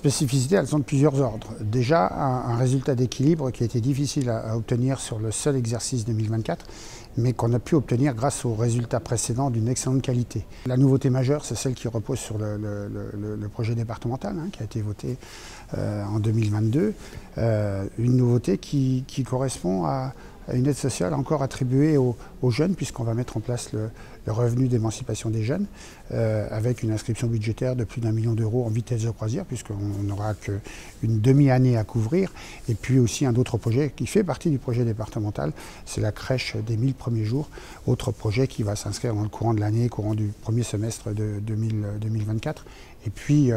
spécificités, elles sont de plusieurs ordres. Déjà, un résultat d'équilibre qui a été difficile à obtenir sur le seul exercice 2024, mais qu'on a pu obtenir grâce aux résultats précédents d'une excellente qualité. La nouveauté majeure, c'est celle qui repose sur le projet départemental qui a été voté en 2022. Une nouveauté qui correspond à une aide sociale encore attribuée aux jeunes, puisqu'on va mettre en place le revenu d'émancipation des jeunes, avec une inscription budgétaire de plus d'1 million d'euros en vitesse de croisière, puisqu'on n'aura qu'une demi-année à couvrir. Et puis aussi un autre projet qui fait partie du projet départemental, c'est la crèche des 1000 premiers jours, autre projet qui va s'inscrire dans le courant de l'année, courant du premier semestre de 2024. Et puis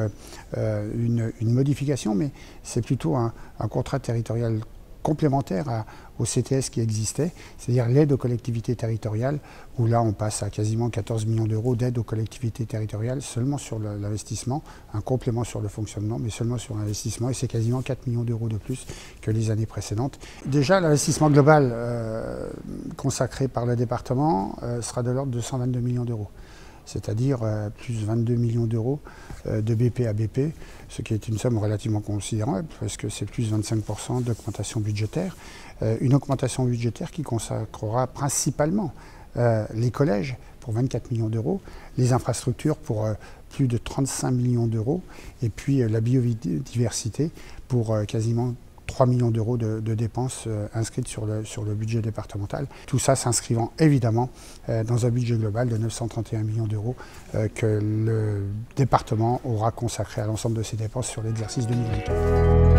une modification, mais c'est plutôt un contrat territorial complémentaire au CTS qui existait, c'est-à-dire l'aide aux collectivités territoriales, où là on passe à quasiment 14 millions d'euros d'aide aux collectivités territoriales seulement sur l'investissement, un complément sur le fonctionnement, mais seulement sur l'investissement, et c'est quasiment 4 millions d'euros de plus que les années précédentes. Déjà, l'investissement global consacré par le département sera de l'ordre de 122 millions d'euros. C'est-à-dire plus 22 millions d'euros de BP à BP, ce qui est une somme relativement considérable, parce que c'est plus 25% d'augmentation budgétaire. Une augmentation budgétaire qui consacrera principalement les collèges pour 24 millions d'euros, les infrastructures pour plus de 35 millions d'euros, et puis la biodiversité pour quasiment 3 millions d'euros de dépenses inscrites sur le budget départemental. Tout ça s'inscrivant évidemment dans un budget global de 931 millions d'euros que le département aura consacré à l'ensemble de ses dépenses sur l'exercice 2024.